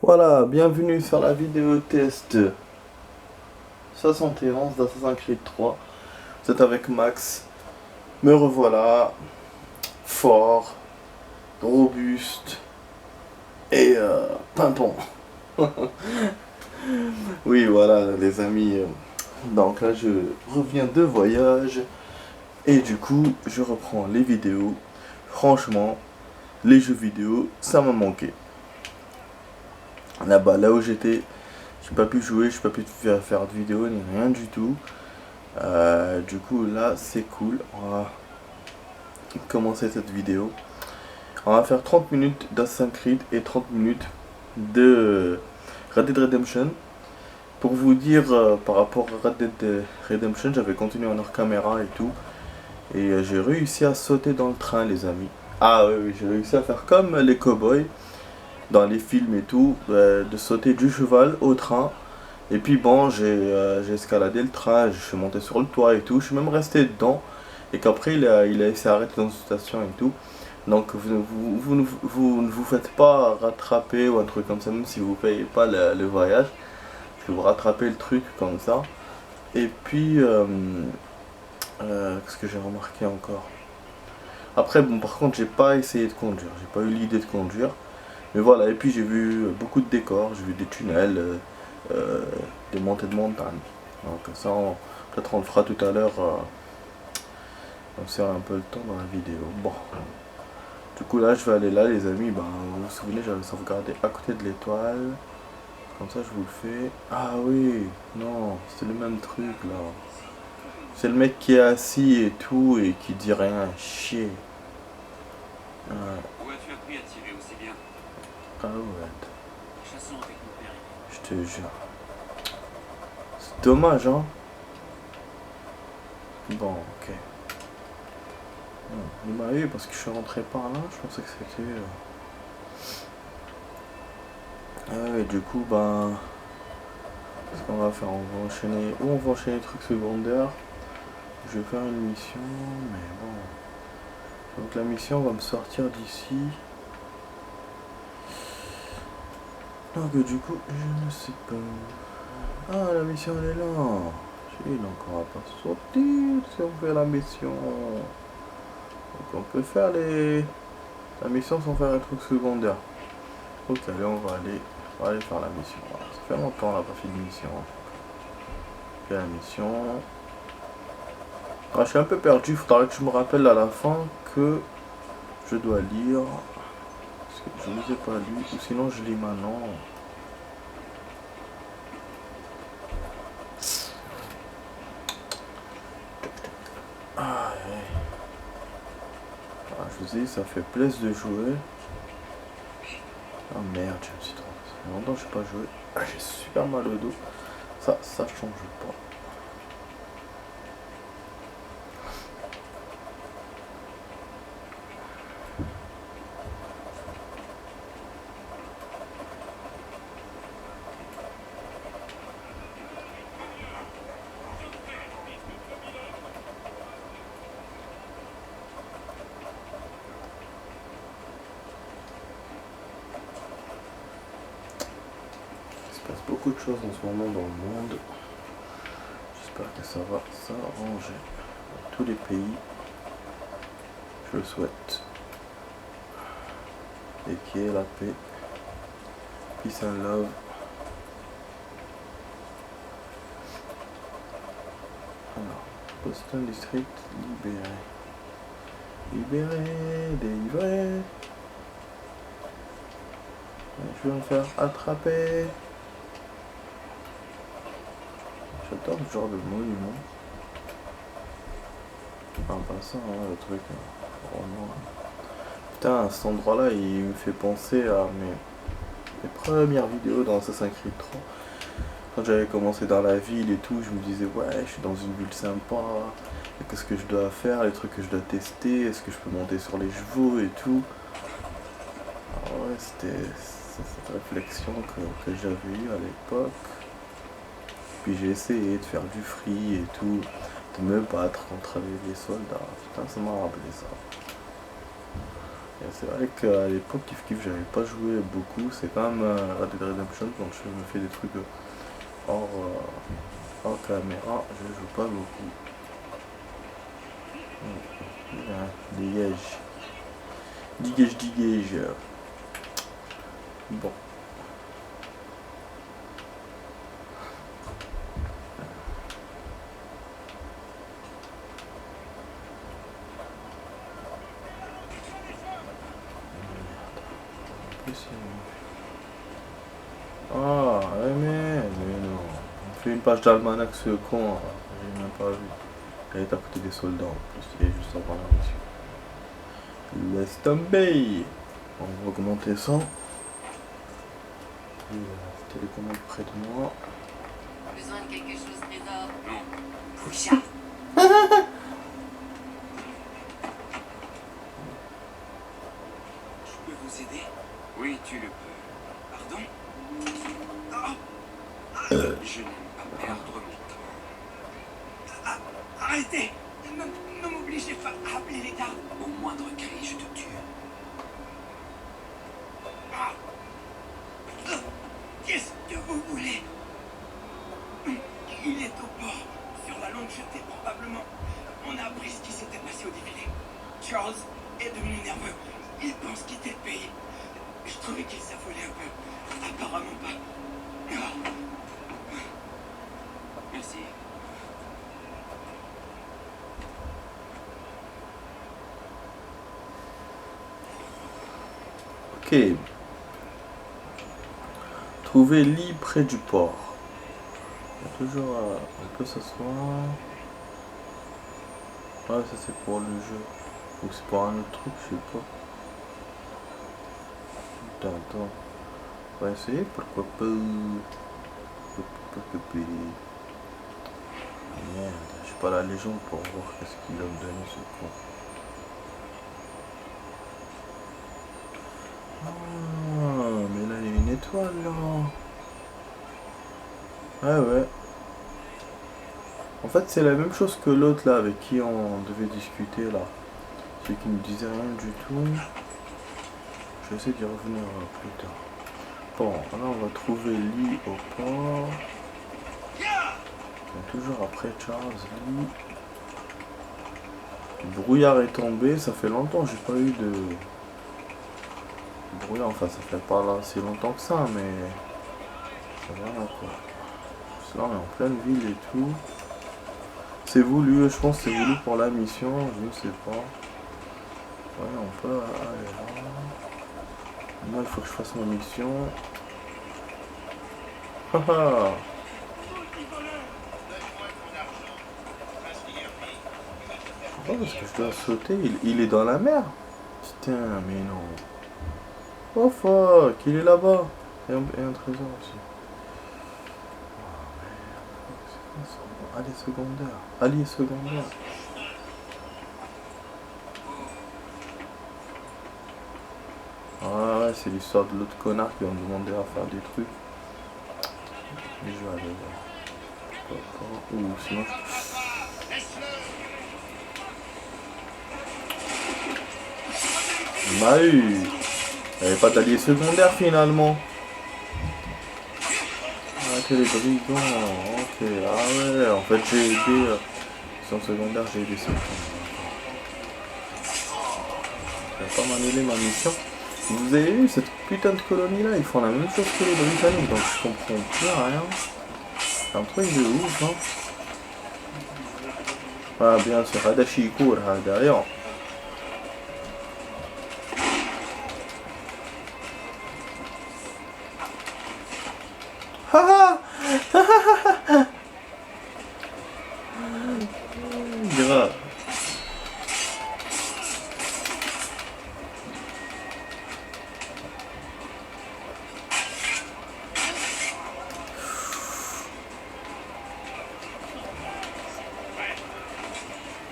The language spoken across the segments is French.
Voilà, bienvenue sur la vidéo test 71 d'Assassin's Creed 3. Vous êtes avec Max. Me revoilà, fort, robuste et pimpant. Oui, voilà les amis. Donc là, je reviens de voyage et du coup, je reprends les vidéos. Franchement, les jeux vidéo, ça m'a manqué. Là-bas, là où j'étais, j'ai pas pu jouer, j'ai pas pu faire de vidéo ni rien du tout. Du coup, là, c'est cool. On va commencer cette vidéo. On va faire 30 minutes d'Assassin's Creed et 30 minutes de Red Dead Redemption. Pour vous dire, par rapport à Red Dead Redemption, j'avais continué en hors caméra et tout. Et j'ai réussi à sauter dans le train, les amis. Ah oui, oui, j'ai réussi à faire comme les cowboys dans les films et tout, de sauter du cheval au train. Et puis bon, j'ai escaladé le train, je suis monté sur le toit et tout, je suis même resté dedans. Et qu'après, il s'est arrêté dans une station et tout. Donc vous ne vous faites pas rattraper ou un truc comme ça, même si vous payez pas le voyage. Parce que vous rattrapez le truc comme ça. Et puis, qu'est-ce que j'ai remarqué encore? Après, bon, par contre, j'ai pas essayé de conduire, j'ai pas eu l'idée de conduire. Mais voilà, et puis j'ai vu beaucoup de décors, j'ai vu des tunnels, des montées de montagne. Donc ça, peut-être on le fera tout à l'heure, on sert un peu le temps dans la vidéo. Bon, du coup là, je vais aller là, les amis. Ben, vous vous souvenez, j'avais sauvegardé à côté de l'étoile. Comme ça, je vous le fais. Ah oui, non, c'est le même truc là. C'est le mec qui est assis et tout et qui dit rien, chier. Ouais. Où as-tu appris à tirer aussi bien? Ah ouais, Chassons avec mon père. je te jure. C'est dommage, hein. Bon, ok. Il m'a eu parce que je suis rentré par là, je pensais que c'était... Ah ouais, du coup, ben... Qu'est-ce qu'on va faire? On va enchaîner... Ou on va enchaîner les trucs secondaires. Je vais faire une mission, mais bon... Donc la mission va me sortir d'ici. Donc du coup, je ne sais pas... Ah, la mission elle est là. Donc on va pas sortir si on fait la mission. Donc on peut faire la mission sans faire les trucs secondaires. Ok, allez, on va aller faire la mission. Voilà. Ça fait longtemps qu'on n'a pas fait de mission. Fait la mission. Ah, je suis un peu perdu, il faudra que je me rappelle à la fin que je dois lire. Parce que je ne les ai pas lus, ou sinon je lis maintenant. Ah, ouais. Ah, je vous ai dit, ça fait plaisir de jouer. Ah merde, je me suis trompé. Ça fait longtemps que je n'ai pas joué. Ah, j'ai super mal au dos. Ça change pas. Il se passe beaucoup de choses en ce moment dans le monde. J'espère que ça va s'arranger dans tous les pays. Je le souhaite. Et qu'il y ait la paix. Peace and love. Alors, Boston District libéré. Libéré, délivré. Je vais me faire attraper. J'adore ce genre de monument. Enfin, pas ça, hein, le truc. Vraiment. Putain, cet endroit-là, il me fait penser à mes premières vidéos dans Assassin's Creed 3. Quand j'avais commencé dans la ville et tout, je me disais, ouais, je suis dans une ville sympa. Qu'est-ce que je dois faire, les trucs que je dois tester, est-ce que je peux monter sur les chevaux et tout. Alors ouais, c'était cette réflexion que j'avais eue à l'époque. Puis j'ai essayé de faire du free et tout, de me battre contre les soldats. Putain, ça m'a rappelé ça. Et c'est vrai qu'à l'époque, j'avais pas joué beaucoup. C'est quand même Red Dead Redemption quand je me fais des trucs hors, hors caméra, je joue pas beaucoup. Dégage. Dégage, dégage. Bon. Ah, mais non. On fait une page d'almanach ce con. J'ai même pas vu. Elle est à côté des soldats en plus. Il est juste avant la mission. Laisse tomber. On va augmenter ça. Et la télécommande près de moi. Besoin de quelque chose, trésor? Non. Poucha. Je peux vous aider? Oui, tu le peux. Pardon? Je n'aime pas perdre mon temps. Arrêtez! Ne m'obligez pas à appeler les gardes. Au moindre cri, je te tue. Qu'est-ce que vous voulez? Il est au port, sur la longue jetée probablement. On a appris ce qui s'était passé au défilé. Charles est devenu nerveux. Il pense quitter le pays. Je trouvais qu'il s'affolait un peu. Apparemment pas. Merci. Ok. Trouver lit près du port. Toujours on peut s'asseoir. Ouais, ça c'est pour le jeu. Ou c'est pour un autre truc, je sais pas. Attends. On va essayer, pourquoi pas. Merde, je suis pas la légende pour voir qu'est-ce qu'il va me donner ce con. Ah, mais là il y a une étoile là. Ah ouais. En fait c'est la même chose que l'autre là avec qui on devait discuter là. Celui qui ne disait rien du tout. Je vais essayer d'y revenir plus tard. Bon, là on va trouver Lee au port. Toujours après Charles, Lee. Le brouillard est tombé, ça fait longtemps, j'ai pas eu de brouillard, enfin ça fait pas là si longtemps que ça, mais ça va là quoi. Parce que là on est en pleine ville et tout. C'est voulu, je pense que c'est voulu pour la mission, je ne sais pas. Ouais, on peut aller là. Moi il faut que je fasse ma mission. Haha. Oh, parce que je dois sauter, il est dans la mer. Putain, mais non. Oh fuck, il est là-bas. Et un trésor aussi. Oh merde. Allez secondaire. Allié secondaire. Ah ouais, c'est l'histoire de l'autre connard qui va me demander à faire des trucs. Et je vais aller voir. Ou sinon je... Bah eu. Il n'y avait pas d'allié secondaire finalement. Ah, que les brigands. Ok. Ah ouais, en fait j'ai aidé. Son secondaire, j'ai aidé secondaire. Je vais pas m'annuler ma mission. Vous avez vu cette putain de colonie là, ils font la même chose que les Britanniques, donc je comprends plus rien. C'est un truc de ouf, hein. Ah bien sûr, Hadashi court derrière. Haha. Grave.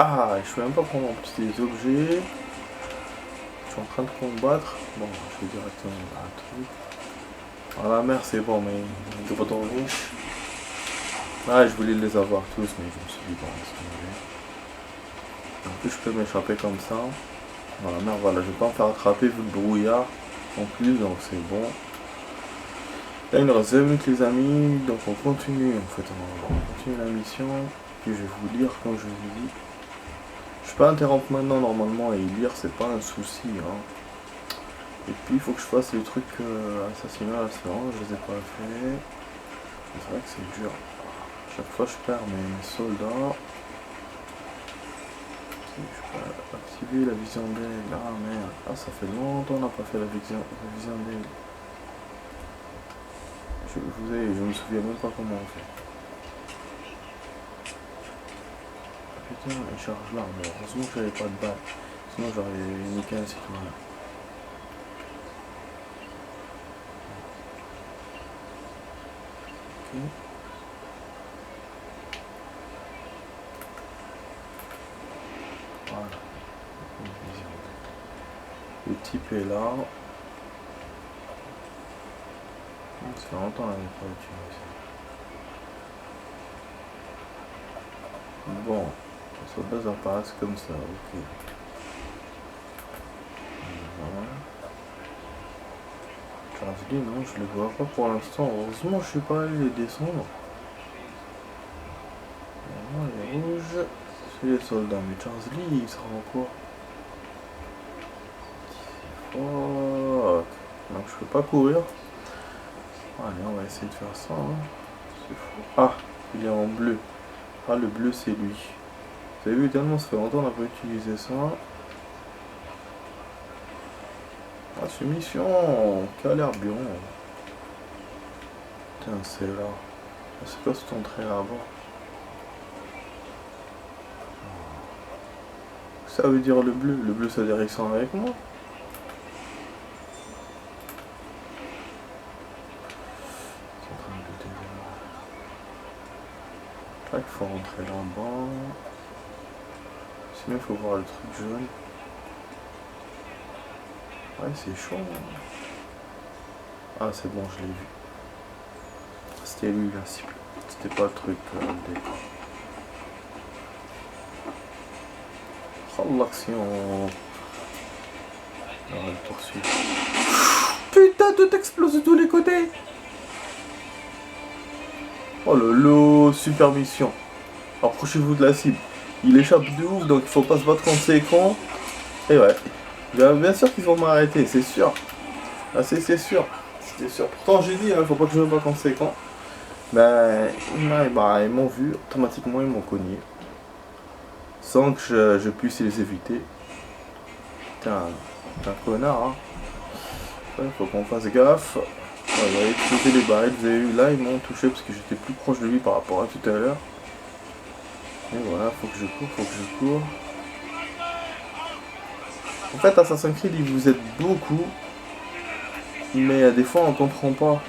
Ah, je peux même pas prendre en plus des objets. Je suis en train de combattre. Bon, je vais directement à un truc. Ah, la mer, c'est bon, mais de pas trop riche. Ah, je voulais les avoir tous, mais je me suis dit, bon, laisse tomber. En plus, je peux m'échapper comme ça. Voilà, merde, voilà, je vais pas me faire attraper vu le brouillard en plus, donc c'est bon. Là, il nous reste 20 minutes, les amis, donc on continue, en fait, on continue la mission, puis je vais vous lire comme je vous ai dit. Je peux interrompre maintenant, normalement, et lire, c'est pas un souci, hein. Et puis, il faut que je fasse les trucs assassinats, je les ai pas fait. C'est vrai que c'est dur. Chaque fois, je perds mes soldats. Je peux activer la vision d'aigle. Ah merde. Ah, ça fait longtemps qu'on n'a pas fait la vision d'aigle. Je me souviens même pas comment on fait. Putain, il charge là. Bon, heureusement que j'avais pas de balles. Sinon, j'aurais niqué un citoyen. Ok. Voilà. Le type est là. Ça fait longtemps qu'on n'avait pas utilisé. Bon, les soldats apparaissent comme ça, ok. Voilà. Charlie, non, je les vois pas pour l'instant. Heureusement, je suis pas allé les descendre. Voilà, les rouges, c'est les soldats. Mais Charlie, il sera en quoi? Fuck. Donc je peux pas courir. Allez, on va essayer de faire ça. Hein. C'est fou. Ah, il est en bleu. Ah, le bleu, c'est lui. Vous avez vu, tellement ça fait longtemps qu'on n'a pas utilisé ça. Ah, soumission, galère bien. Putain, c'est là. C'est quoi cette entrée là-bas? Ça veut dire le bleu. Le bleu, ça veut dire qu'ils sont avec moi. Il faut rentrer là-bas. Sinon, il faut voir le truc jaune. Ouais, c'est chaud. Hein. Ah, c'est bon, je l'ai vu. C'était lui la cible. C'était pas le truc décor. Oh, l'action. On va le poursuivre. Putain, tout explose de tous les côtés. Oh lolo, super mission. Approchez-vous de la cible. Il échappe de ouf, donc il faut pas se battre contre ses cons. Et ouais. Bien sûr qu'ils vont m'arrêter, c'est sûr. Ah, c'est sûr. C'était sûr. Pourtant j'ai dit, hein, faut pas que je me batte contre ses cons. Ben, ils m'ont vu, automatiquement ils m'ont cogné. Sans que je puisse les éviter. Putain, t'es un connard, hein. Ouais, faut qu'on fasse gaffe. Ouais, il va exploser les barrettes, vous avez vu, là ils m'ont touché parce que j'étais plus proche de lui par rapport à tout à l'heure. Et voilà, faut que je cours. En fait, Assassin's Creed, il vous aide beaucoup, mais des fois on comprend pas.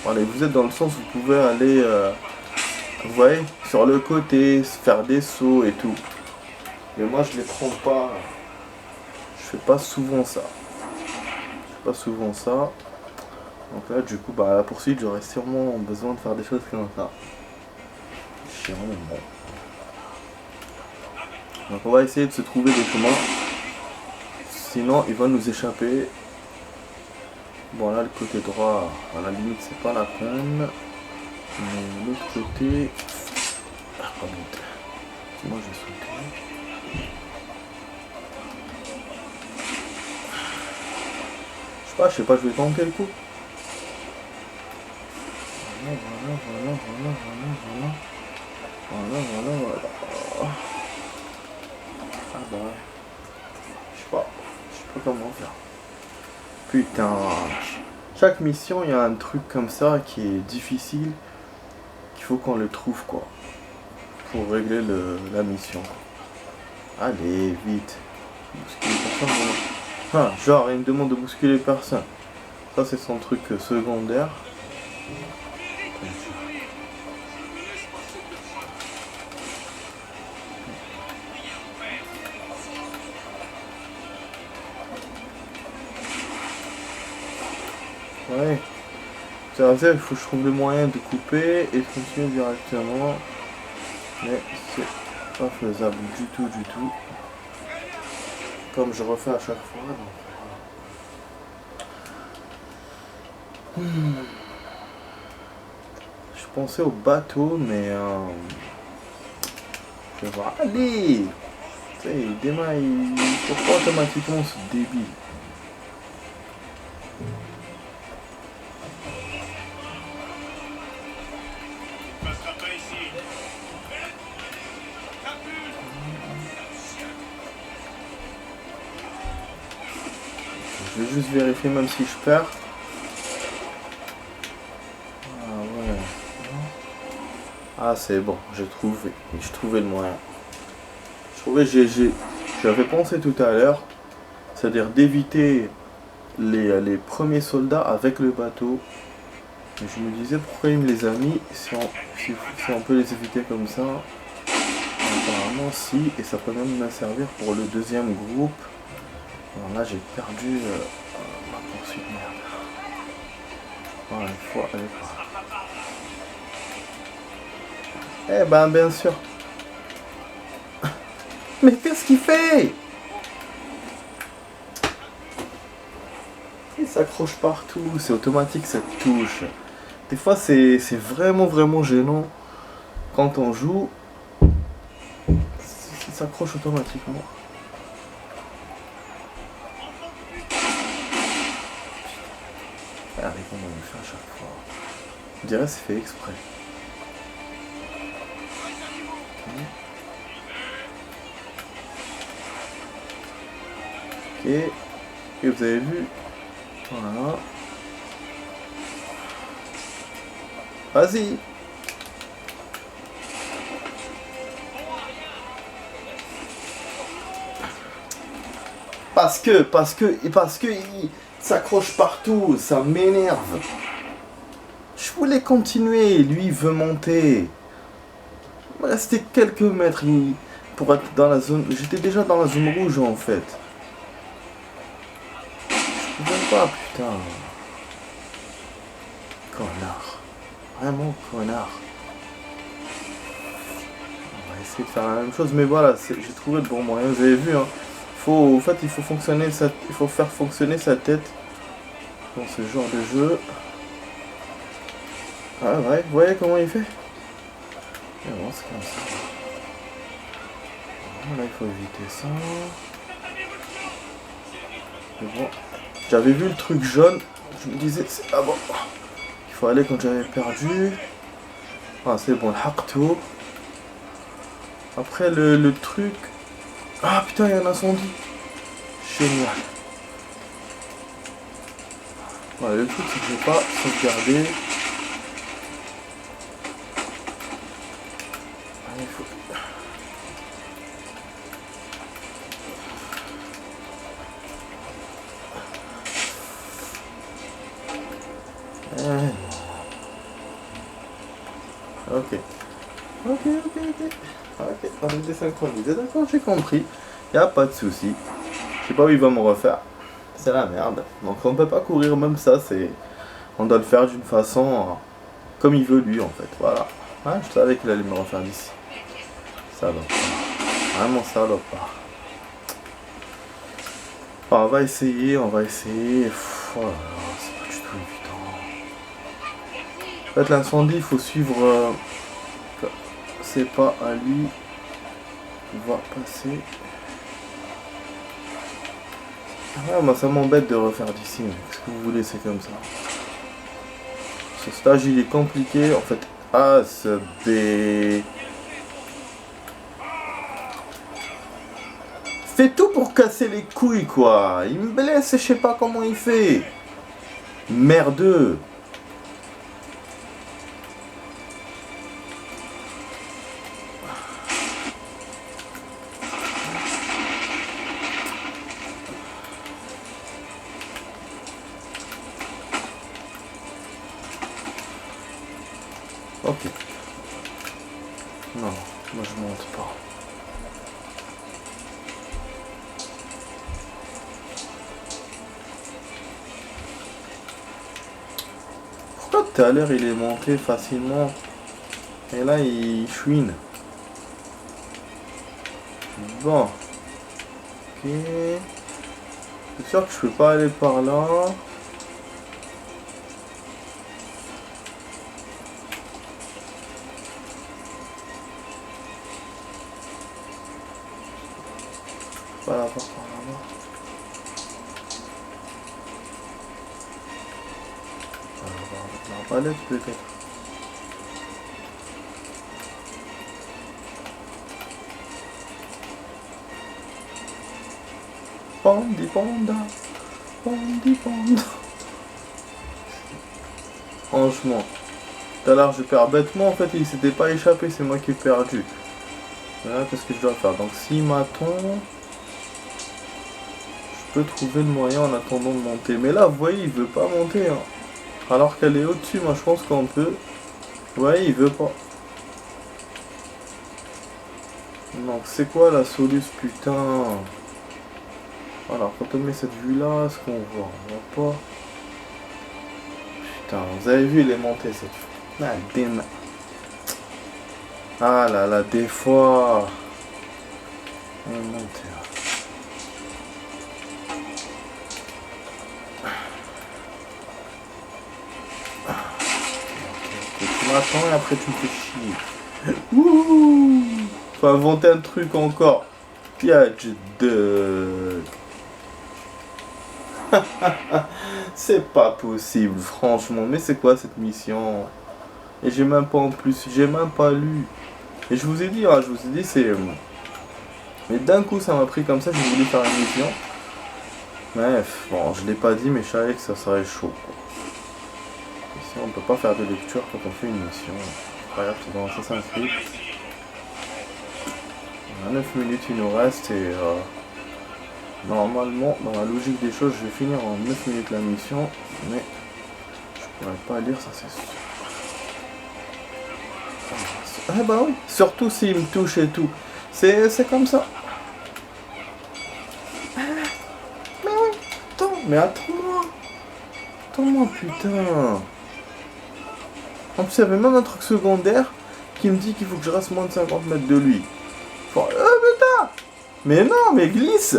Voilà, vous êtes dans le sens où vous pouvez aller, vous voyez, sur le côté, faire des sauts et tout. Mais moi je les prends pas, je fais pas souvent ça. Donc là, du coup, bah, à la poursuite, j'aurais sûrement besoin de faire des choses comme ça. Chiant, mais bon. Donc on va essayer de se trouver des chemins. Sinon, il va nous échapper. Bon, là, le côté droit, à la limite, c'est pas la peine. Mais l'autre côté... Ah, pas bon. Moi, je vais sauter. Je sais pas, je vais tenter le coup. Voilà. Ah bah ouais. Je sais pas comment faire. Putain. Chaque mission, il y a un truc comme ça qui est difficile. Qu'il faut qu'on le trouve quoi. Pour régler la mission. Allez, vite. Bousculer personne. Ah, genre, il me demande de bousculer personne. Ça, c'est son truc secondaire. Ouais. Ça veut dire qu'il faut que je trouve le moyen de couper et de continuer directement. Mais c'est pas faisable du tout. comme je refais à chaque fois. Donc, voilà. Je pensais au bateau, mais je vais voir. Allez, tu sais, Dema, pourquoi automatiquement ce débile? Je vais juste vérifier même si je perds. Ah ouais. Ah c'est bon, j'ai trouvé le moyen. J'avais pensé tout à l'heure, c'est-à-dire d'éviter les premiers soldats avec le bateau. Et je me disais pourquoi il me les a mis si on peut les éviter comme ça. Apparemment si, et ça peut même me servir pour le deuxième groupe. Alors là j'ai perdu ma poursuite, merde. Voilà, il faut aller par là. Eh ben bien sûr. Mais qu'est-ce qu'il fait? Il s'accroche partout, c'est automatique cette touche. Des fois c'est vraiment gênant quand on joue. Il s'accroche automatiquement. Regardez comment on le fait à chaque fois. Je dirais que c'est fait exprès. Ok. Et vous avez vu. Voilà. Vas-y. Parce que il s'accroche partout, ça m'énerve. Je voulais continuer, lui il veut monter. Il me restait quelques mètres pour être dans la zone. J'étais déjà dans la zone rouge en fait. Je pouvais pas, putain. Connard. Vraiment connard. On va essayer de faire la même chose, mais voilà, j'ai trouvé le bon moyen, vous avez vu hein. En fait, il faut faire fonctionner sa tête dans ce genre de jeu. Ah ouais, vous voyez comment il fait? Et bon, c'est comme ça. Là, il faut éviter ça. Mais bon, j'avais vu le truc jaune. Je me disais, c'est ah bon. Il faut aller quand j'avais perdu. Ah, c'est bon, le hack-to. Après, le truc. Ah putain, il y a un incendie. Génial. Voilà, le truc c'est que je vais pas sauvegarder. Ah, il faut... Ok. Ok, on est désynchronisé, d'accord, j'ai compris. Y a pas de souci. Je sais pas où il va me refaire. C'est la merde. Donc on peut pas courir même ça, on doit le faire d'une façon comme il veut lui en fait. Voilà. Ah, je savais qu'il allait me refaire d'ici. Salopard. Vraiment salopard. Enfin, on va essayer. Pff, oh là là, c'est pas du tout évident. En fait l'incendie il faut suivre. C'est pas à lui. On va passer. Ouais, moi ça m'embête de refaire d'ici, mais qu'est-ce que vous voulez, c'est comme ça. Ce stage il est compliqué, en fait. Ah, ce B. Fait tout pour casser les couilles, quoi. Il me blesse et je sais pas comment il fait. Merdeux. Ok. Non, moi je monte pas. Pourquoi tout à l'heure il est monté facilement et là il chouine? Bon. Ok. C'est sûr que je peux pas aller par là. Pas la porte par là-bas. On va voir avec la palette peut-être. Pandi panda, pandi panda. Franchement, tout à l'heure je perds bêtement, en fait il s'était pas échappé, c'est moi qui ai perdu. Là qu'est-ce que je dois faire? Donc s'il m'attend, je peux trouver le moyen en attendant de monter. Mais là vous voyez il veut pas monter hein. Alors qu'elle est au-dessus, moi je pense qu'on peut. Vous voyez il veut pas. Donc c'est quoi la solution putain? Alors quand on met cette vue là, ce qu'on voit, on voit pas. Putain, vous avez vu, il est monté cette fois. Ah là là, des fois. Il est monté là. Tu m'attends et après tu me fais chier. Ouh, faut inventer un truc encore. Piège de... C'est pas possible, franchement. Mais c'est quoi cette mission? Et j'ai même pas en plus, j'ai même pas lu. Et je vous ai dit, hein, c'est... Mais d'un coup ça m'a pris comme ça, j'ai voulu faire une mission. Bref, bon, je l'ai pas dit, mais je savais que ça serait chaud. Ici on peut pas faire de lecture quand on fait une mission. Incroyable, c'est dans Assassin's Creed. 9 minutes il nous reste et normalement dans la logique des choses je vais finir en 9 minutes la mission, mais je pourrais pas lire ça c'est sûr. Ah bah oui, surtout s'il me touche et tout, c'est comme ça. Ah, mais oui, attends-moi putain. En plus il y avait même un truc secondaire qui me dit qu'il faut que je reste moins de 50 mètres de lui. Putain! Mais non, mais glisse!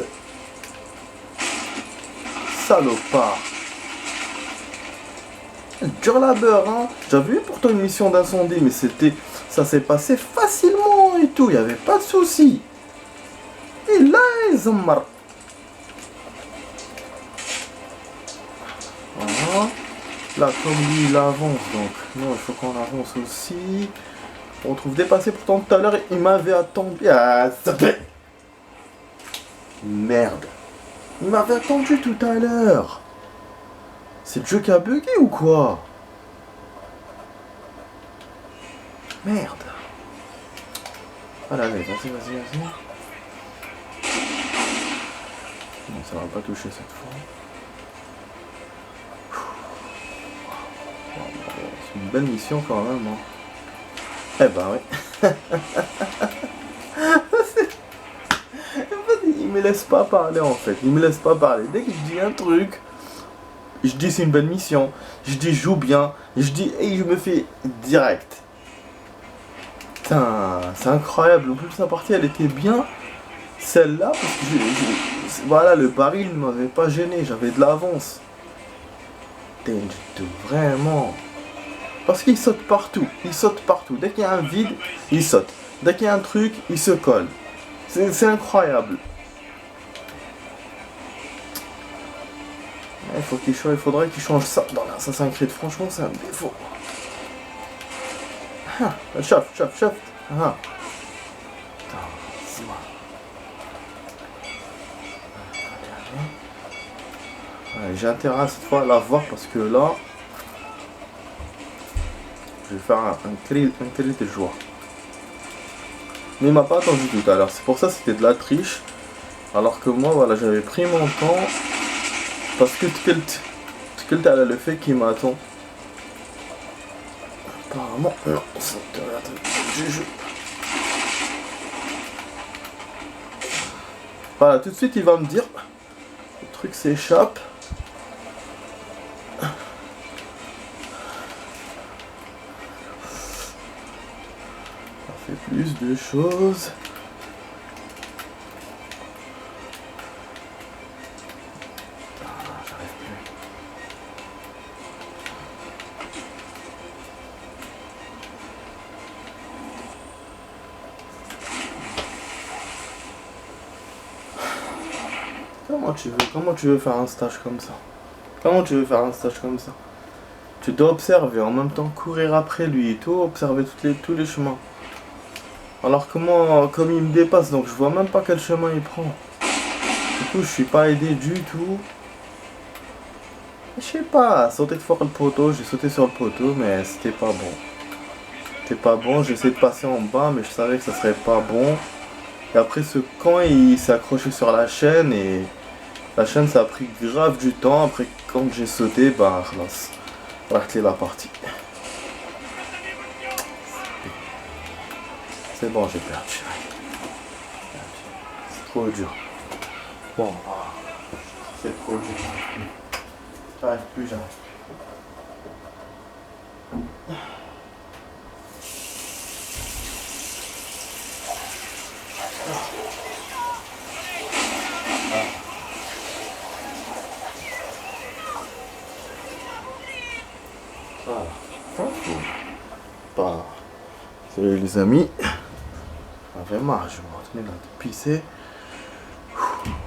Salopard! Dur labeur, hein! J'avais eu pourtant une mission d'incendie, mais ça s'est passé facilement et tout, il n'y avait pas de soucis. Et là, ils ont marre. Voilà. Là, comme lui, il avance, donc non, il faut qu'on avance aussi. On trouve dépassé pourtant tout à l'heure, il m'avait attendu. Ah, ça fait. Merde. Il m'avait attendu tout à l'heure. C'est le jeu qui a bugué ou quoi? Merde. Allez, vas-y. Non, ça va pas toucher cette fois. C'est une belle mission quand même. Hein. Eh ben oui. Il me laisse pas parler en fait. Il me laisse pas parler. Dès que je dis un truc, je dis c'est une bonne mission. Je dis je joue bien. Je dis et je me fais direct. Putain, c'est incroyable. En plus sa partie elle était bien. Celle-là, parce que voilà, le pari ne m'avait pas gêné. J'avais de l'avance. Vraiment. Parce qu'il saute partout, Dès qu'il y a un vide, il saute. Dès qu'il y a un truc, il se colle. C'est incroyable. Il faudrait qu'il change ça dans l'Assassin's Creed. Franchement, c'est un défaut. Ah, chauffe. Ah. Allez, j'ai intérêt à cette fois à la voir parce que là... Je vais faire un cri de joie. Mais il m'a pas attendu tout à l'heure. C'est pour ça que c'était de la triche. Alors que moi, voilà, j'avais pris mon temps. Parce que Tkelt, elle a le fait qu'il m'attend. Apparemment, non, c'est un truc du jeu. Voilà, tout de suite, il va me dire. Le truc s'échappe. Plus de choses. j'arrive plus. Comment tu veux faire un stage comme ça? Comment tu veux faire un stage comme ça? Tu dois observer, en même temps courir après lui et tout, observer tous les chemins. Alors comme il me dépasse, donc je vois même pas quel chemin il prend. Du coup, je suis pas aidé du tout. Je sais pas, sauter de fort le poteau, j'ai sauté sur le poteau, mais c'était pas bon. C'était pas bon, j'ai essayé de passer en bas, mais je savais que ça serait pas bon. Et après ce camp, il s'est accroché sur la chaîne et la chaîne ça a pris grave du temps. Après quand j'ai sauté, bah خلاص, raté la partie. C'est bon, j'ai perdu. C'est trop dur. Bon, c'est trop dur. J'arrive plus, j'arrive. Bah, salut les amis. J'en avais marre, je vais me retenir là de pisser.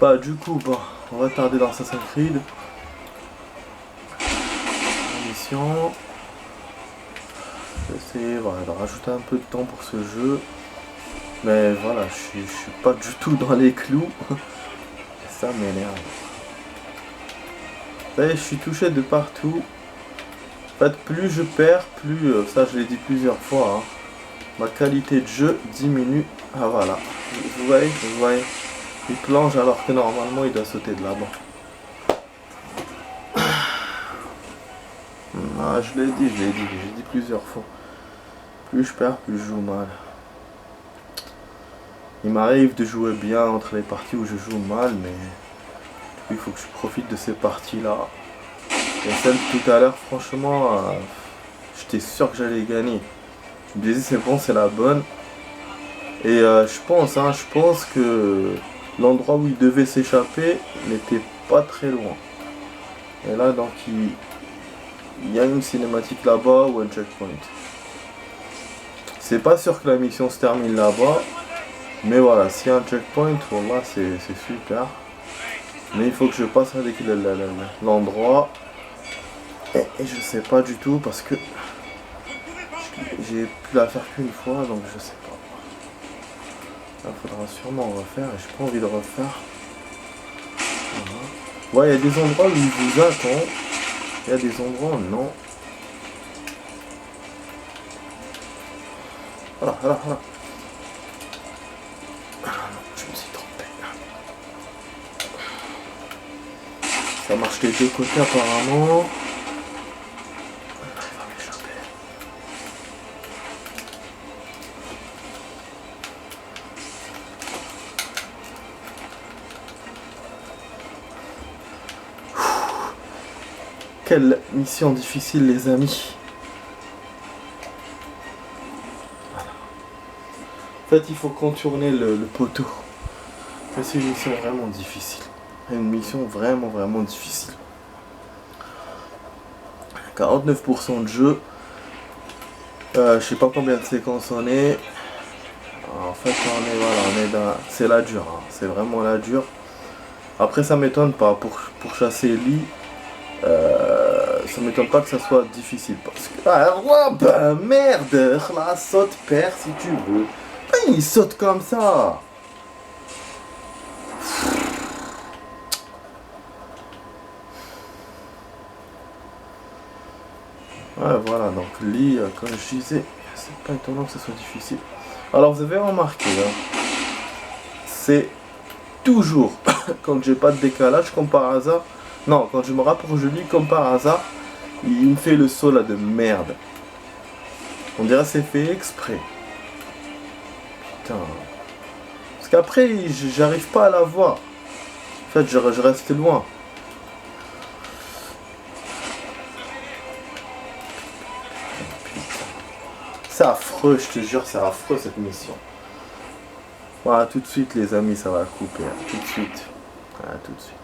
Bah du coup, bah, on va tarder dans Assassin's Creed. Mission. J'essaie voilà, de rajouter un peu de temps pour ce jeu. Mais voilà, je suis pas du tout dans les clous. Ça m'énerve. Vous savez, je suis touché de partout. En fait, plus je perds, plus, ça je l'ai dit plusieurs fois, hein, ma qualité de jeu diminue. Ah voilà, vous voyez, il plonge alors que normalement il doit sauter de là-bas. Ah, je l'ai dit plusieurs fois. Plus je perds, plus je joue mal. Il m'arrive de jouer bien entre les parties où je joue mal, mais il faut que je profite de ces parties-là. Et celle de tout à l'heure, franchement, j'étais sûr que j'allais gagner. Je me disais c'est bon, c'est la bonne. Et je pense que l'endroit où il devait s'échapper n'était pas très loin. Et là, donc, il y a une cinématique là-bas ou un checkpoint. C'est pas sûr que la mission se termine là-bas. Mais voilà, s'il y a un checkpoint, voilà, c'est super. Mais il faut que je passe avec l'endroit. Et je sais pas du tout parce que j'ai pu la faire qu'une fois, donc je sais pas. Il faudra sûrement refaire et j'ai pas envie de refaire. Voilà. Ouais, il y a des endroits où il vous attend. Il y a des endroits où non. Voilà. Ah non, je me suis trompé. Ça marche des deux côtés apparemment. Quelle mission difficile les amis. Voilà. En fait il faut contourner le poteau. C'est une mission vraiment difficile. Une mission vraiment difficile. 49% de jeu. Je sais pas combien de séquences on est. En fait on est dans. C'est la dure. Hein. C'est vraiment la dure. Après ça m'étonne pas. Pour chasser Lee. Ça m'étonne pas que ça soit difficile parce que... Ah bah merde, là, saute père si tu veux. Il saute comme ça. Ouais voilà, donc Lee, comme je disais, c'est pas étonnant que ça soit difficile. Alors vous avez remarqué, hein, c'est toujours quand j'ai pas de décalage comme par hasard. Non, quand je me rapproche de lui comme par hasard, il me fait le saut là de merde. On dirait c'est fait exprès. Putain. Parce qu'après, j'arrive pas à la voir. En fait, je reste loin. C'est affreux, je te jure, c'est affreux cette mission. Voilà, tout de suite les amis, ça va couper. Hein. Tout de suite. Voilà, tout de suite.